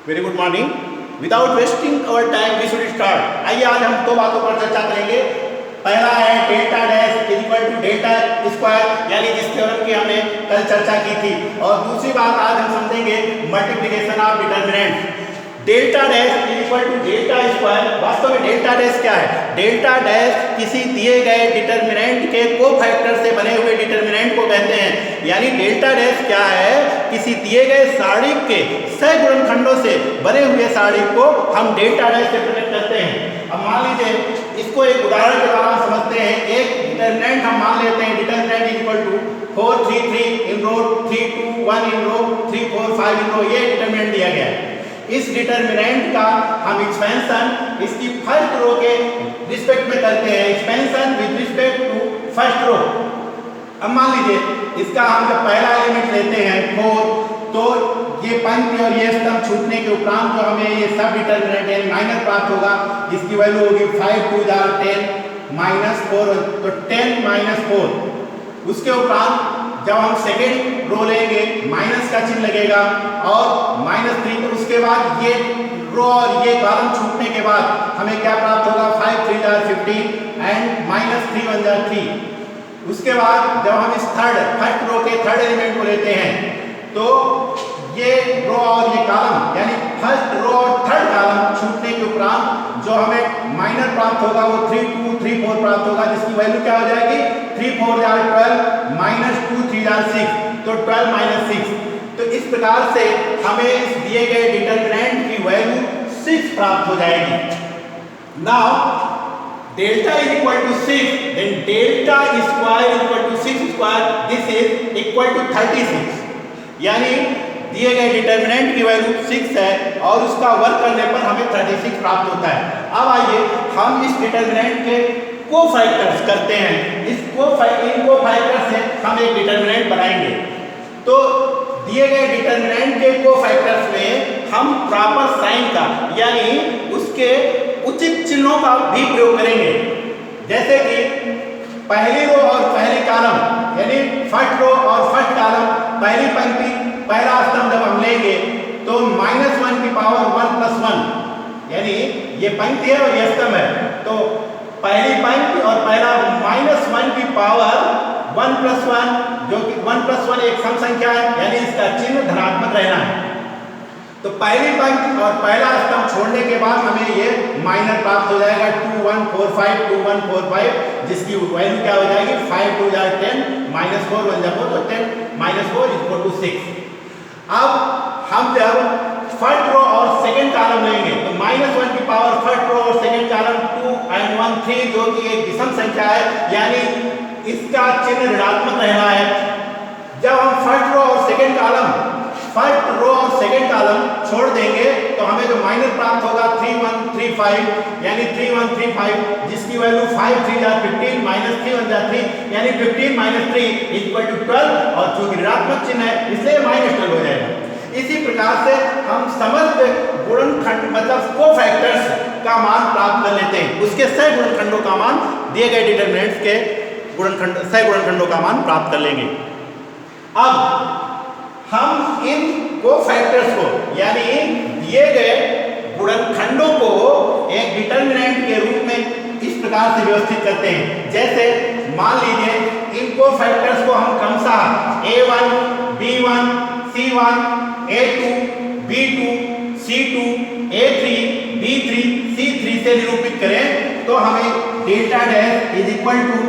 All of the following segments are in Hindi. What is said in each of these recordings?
Very good morning. Without wasting our time we should start. आइए आज हम दो बातों पर चर्चा करेंगे। पहला है delta dash equal to delta square, यानी जिस थ्योरम की हमने कल चर्चा की थी। और दूसरी बात आज हम समझेंगे multiplication of determinant. Delta dash equal to delta square. वास्तव में डेल्टा डैश क्या है? डेल्टा डैश किसी दिए गए डिटर्मिनेंट के कोफैक्टर से बने हुए डिटर्मिनेंट को कहते हैं। यानी डेल्टा डैश क्या है? किसी दिए गए सारणिक के सहगुणनखंडों से बने हुए सारणिक को हम डेल्टा डैश से प्रकट करते हैं। अब मान लीजिए इसको एक उदाहरण के द्वारा समझते हैं। एक डिटर्मिनेंट हम मान लेते हैं, डिटर्मिनेंट इक्वल टू 4 3 3 इन रो, 3 2 1 इन रो, 3 4 5 इन रो। ये डिटर्मिनेंट दिया गया है। इस डिटर्मिनेंट का हम एक्सपेंशन इसकी फर्स्ट रो के रिस्पेक्ट में करते हैं, expansion with respect to first row. अब मान लीजिए इसका हम जब पहला एलिमेंट लेते हैं 4, तो ये पंक्ति और ये स्तंभ छूटने के उपरांत जो हमें ये सब डिटर्मिनेंट माइनस प्राप्त होगा, इसकी वैल्यू होगी 5 2 10 -4, तो 10 -4। उसके उपरांत जब हम सेकेंड रो लेंगे माइनस का चिन्ह लगेगा और -3, तो उसके बाद ये रो और ये कॉलम छूटने के बाद हमें क्या प्राप्त होगा? 5 3 15 एंड -3 1 3। उसके बाद जब हम इस फर्स्ट रो के थर्ड एलिमेंट को लेते हैं, तो ये रो और ये कॉलम यानी फर्स्ट रो और थर्ड कॉलम छूटने के उपरांत जो हमें माइनर प्राप्त होगा वो 3 2 3 4 प्राप्त होगा, जिसकी वैल्यू क्या हो जाएगी? 3 4 12 -2 3 6, तो 12 6। तो इस प्रकार से हमें इस दिए गए डिटर्मिनेंट की वैल्यू 6 प्राप्त हो जाएगी। Now delta is equal to 6, then delta square equal to 6 square, this is equal to 36। यानी दिए गए डिटर्मिनेंट की वैल्यू 6 है और उसका वर्क करने पर हमें 36 प्राप्त होता है। अब आइए हम इस डिटर्मिनेंट के कोफैक्टर्स करते हैं। इन कोफैक्टर से हम एक डिटर्मिनेंट बनाएंगे। तो दिए गए डिटर्मिनेंट के कोफैक्टर्स में हम प्रॉपर साइन का यानी उसके उचित चिन्हों का भी प्रयोग करेंगे। जैसे कि पहली रो और पहली कॉलम यानी फर्स्ट रो और फर्स्ट कॉलम, पहली पंक्ति पहला स्तंभ जब हम लेंगे तो -1 की पावर 1 + 1, यानी ये पंक्ति है और ये स्तंभ है, तो पहली पंक्ति और पहला -1 की पावर 1 + 1, जो कि 1 + 1 एक सम संख्या है, यानी इसका चिन्ह धनात्मक रहना है। तो पहली पंक्ति और पहला स्तंभ छोड़ने के बाद हमें ये माइनर प्राप्त हो जाएगा 2 1 4 5 2 1 4 5, जिसकी वैल्यू क्या हो जाएगी? 5 2 10 -4 1 4, तो 10 -4 = 6। अब हम जब फर्स्ट रो और सेकंड कॉलम लेंगे तो -1 की पावर फर्स्ट रो और सेकंड कॉलम 2 and 1 3, जो कि एक विषम संख्या है, यानी इसका चिन्ह ऋणात्मक रहना है। जब हम फर्स्ट रो और सेकंड कॉलम छोड़ देंगे तो हमें जो माइनस प्राप्त होगा 3 1 3 5, यानी 3 1 3 5, जिसकी वैल्यू 5 3 15 -3 1 3, यानी 15 - 3 = 12, और चूंकि ऋणात्मक चिन्ह है इसलिए -12 हो जाएगा। इसी प्रकार से हम समस्त गुणनखंड मतलब कोफैक्टर्स का मान प्राप्त कर लेते हैं। उसके सहगुणनखंडों का मान दिए गए डिटर्मिनेंट्स के सहगुणनखंडों का मान प्राप्त कर लेंगे। अब हम इन कोफैक्टर्स को यानी दिए गए गुणनखंडों को एक डिटर्मिनेंट के रूप में इस प्रकार से व्यवस्थित करते हैं। जैसे मान लीजिए इन कोफैक्टर्स को हम क्रमशः A1 B1 C1 A2 B2 C2 A3 B3 C3 से निरूपित करें तो हमें delta dash is equal to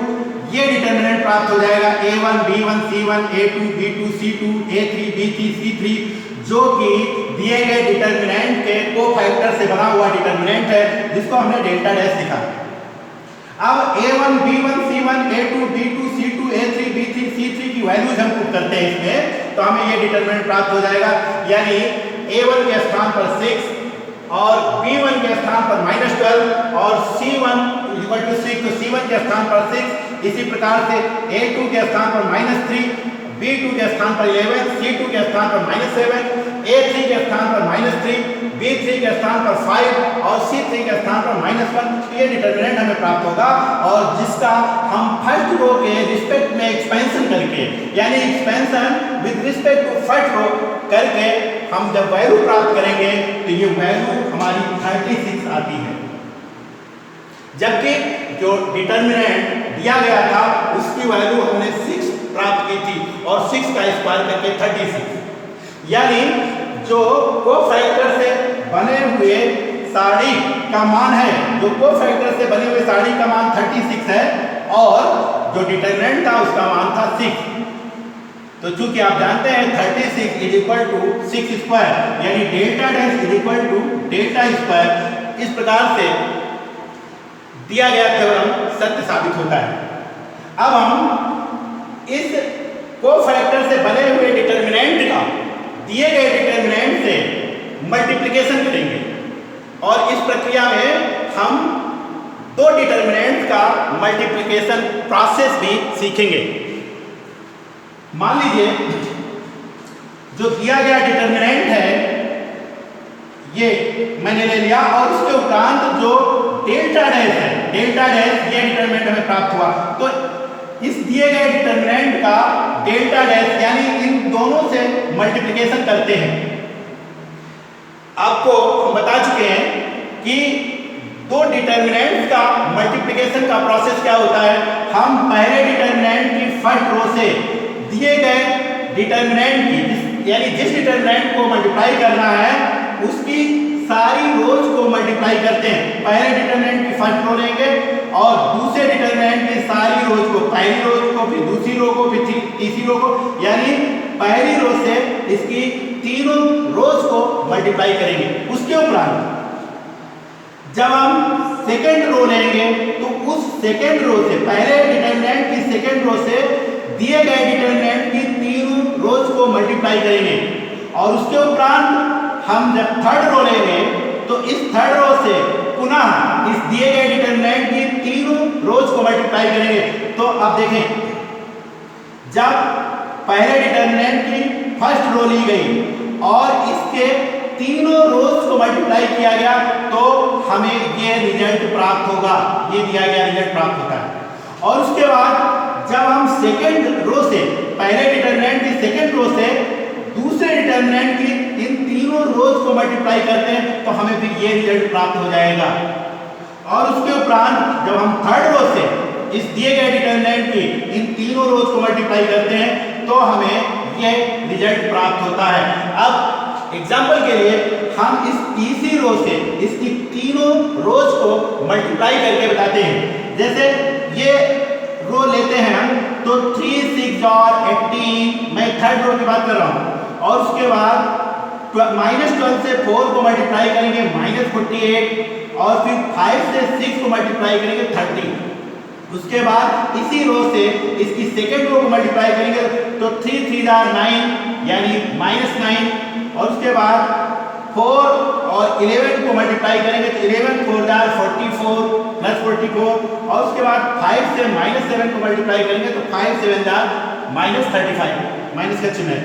ये डिटर्मिनेंट प्राप्त हो जाएगा A1 B1 C1 A2 B2 C2 A3 B3 C3, जो कि दिए गए डिटर्मिनेंट के कोफैक्टर से बना हुआ डिटर्मिनेंट है, जिसको हमने डेल्टा डैश लिखा। अब A1 B1 C1 A2 B2 C2 A3 B3 C3 की वैल्यूज हम पुट करते हैं इसमें, तो हमें ये डिटर्मिनेंट प्राप्त हो जाएगा। यानी A1 के स्थान पर 6 और B1 के स्थान पर -12 और C1 = 6, तो C1 के स्थान पर 6। इसी प्रकार से A2 के स्थान पर -3, B2 के स्थान पर 11, C2 के स्थान पर -7, A3 के स्थान पर -3, B3 के स्थान पर 5 और C3 के स्थान पर -1। ये डिटर्मिनेंट हमें प्राप्त होगा और जिसका हम फर्स्ट रो के रिस्पेक्ट में एक्सपेंशन करके, यानी expansion with respect to first row करके हम जब वैल्यू प्राप्त करेंगे तो ये वैल्यू हमारी 36 आती है, जबकि जो डिटर्मिनेंट दिया गया था उसकी वैल्यू हमने 6 प्राप्त की थी और 6 का स्क्वायर करके 36, यानी जो कोफैक्टर से बने हुए साड़ी का मान है, जो कोफैक्टर से बने हुए साड़ी का मान 36 है और जो डिटर्मिनेंट था उसका मान था 6। तो चूंकि आप जानते हैं 36 इज इक्वल टू 6 स्क्वायर, यानी delta dash is equal to delta square, इस प्रकार से दिया गया थ्योरम सत्य साबित होता है। अब हम इस कोफैक्टर से बने हुए डिटर्मिनेंट का दिए गए डिटर्मिनेंट से मल्टीप्लिकेशन करेंगे और इस प्रक्रिया में हम दो डिटर्मिनेंट का मल्टीप्लिकेशन प्रोसेस भी सीखेंगे। मान लीजिए जो दिया गया डिटर्मिनेंट है ये मैंने ले लिया और उसके उपरांत जो डेल्टा डैश है, डेल्टा डैश ये डिटर्मिनेंट हमें प्राप्त हुआ, तो इस दिए गए डिटर्मिनेंट का डेल्टा डैश यानी इन दोनों से मल्टीप्लिकेशन करते हैं। आपको हम बता चुके हैं कि दो डिटर्मिनेंट का मल्टीप्लिकेशन का प्रोसेस क्या होता है। हम पहले डिटर्मिनेंट की फर्स्ट रो से दिए गए डिटर्मिनेंट की, यानी जिस डिटर्मिनेंट को मल्टीप्लाई करना है उसकी सारी रोज को मल्टीप्लाई करते हैं। पहले डिटर्मिनेंट की फर्स्ट रो लेंगे और दूसरे डिटर्मिनेंट की सारी रोज को, पहली रोज को, फिर दूसरी रो को, फिर तीसरी रो को, यानी पहली रो से इसकी तीनों रोज को मल्टीप्लाई करेंगे। उसके उपरांत जब हम सेकेंड रो लेंगे तो उस सेकेंड रो से, पहले डिटर्मिनेंट की सेकेंड रो से दिए गए डिटर्मिनेंट की तीनों रोज को मल्टीप्लाई करेंगे और उसके उपरांत हम जब थर्ड रो लेंगे तो इस थर्ड रो से पुनः इस दिए गए डिटर्मिनेंट की तीनों रोज को मल्टीप्लाई करेंगे। तो अब देखें, जब पहले डिटर्मिनेंट की फर्स्ट रो ली गई और इसके तीनों रोज को मल्टीप्लाई किया गया तो हमें ये रिजल्ट प्राप्त होगा, ये दिया गया रिजल्ट प्राप्त होता है। और उसके बाद जब हम सेकेंड रो से, पहले डिटर्मिनेंट की सेकेंड रो से दूसरे डिटर्मिनेंट की इन तीनों रोज को मल्टीप्लाई करते हैं तो हमें फिर ये रिजल्ट प्राप्त हो जाएगा। और उसके उपरांत जब हम थर्ड रो से इस दिए गए डिटर्मिनेंट की इन तीनों रोज को मल्टीप्लाई करते हैं तो हमें ये रिजल्ट प्राप्त होता है। अब एग्जाम्पल के लिए हम इस तीसरी रो से इसकी तीनों रोज को मल्टीप्लाई करके बताते हैं। जैसे ये रो लेते हैं हम तो 3 6 और 18, मैं थर्ड रो की बात कर रहा हूँ, और उसके बाद -12 से 4 को मल्टीप्लाई करेंगे -48 और फिर 5 से 6 को मल्टीप्लाई करेंगे 30। उसके बाद इसी रो से इसकी सेकेंड रो को मल्टीप्लाई करेंगे तो 3 3 9 यानी -9 और उसके बाद 4 और 11 को मल्टीप्लाई करेंगे तो 11 4 44 +44 और उसके बाद 5 से -7 को मल्टीप्लाई करेंगे तो 5 7 -35, माइनस का चिन्ह है।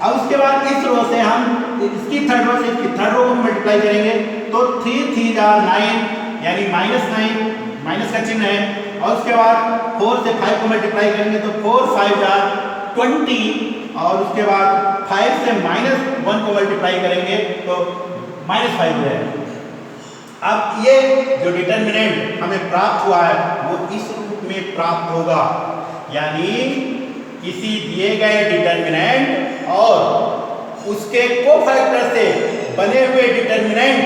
अब उसके बाद इस रो से हम इसकी थर्ड रो से इसकी थर्ड रो को मल्टीप्लाई करेंगे तो 3 3 9 यानी -9, माइनस का चिन्ह है। और उसके बाद 4 से 5 को मल्टीप्लाई करेंगे तो 4 5 20 और उसके बाद 5 से -1 को मल्टीप्लाई करेंगे तो -5 हो जाएगा। अब ये जो डिटर्मिनेंट हमें प्राप्त हुआ है वो इस रूप में प्राप्त होगा, यानी किसी दिए गए डिटर्मिनेंट और उसके कोफैक्टर से बने हुए डिटर्मिनेंट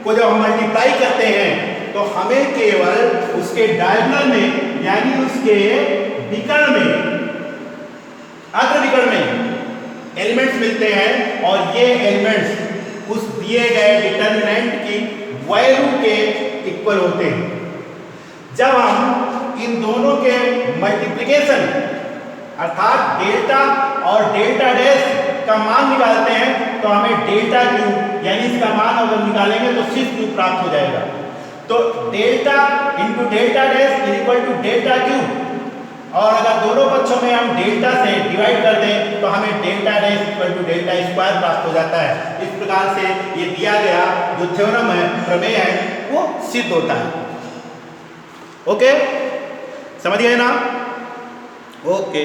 को जब हम मल्टीप्लाई करते हैं तो हमें केवल उसके डायगोनल में यानी उसके विकर्ण में, अग्र विकर्ण में एलिमेंट्स मिलते हैं और ये एलिमेंट्स उस दिए गए डिटर्मिनेंट की वैल्यू के इक्वल होते हैं। जब हम इन दोनों के मल्टीप्लिकेशन अर्थात डेल्टा और डेल्टा डैश का मान निकालते हैं तो हमें डेल्टा क्यूब यानी इसका मान अगर निकालेंगे तो 6 क्यूब प्राप्त हो जाएगा। तो delta into delta dash is equal to delta cube, और अगर दोनों पक्षों में हम डेल्टा से डिवाइड कर दें तो हमें delta dash equal to delta square प्राप्त हो जाता है। इस प्रकार से ये दिया गया जो थ्योरम है, प्रमेय है, वो सिद्ध होता है। ओके, समझ गए ना? ओके।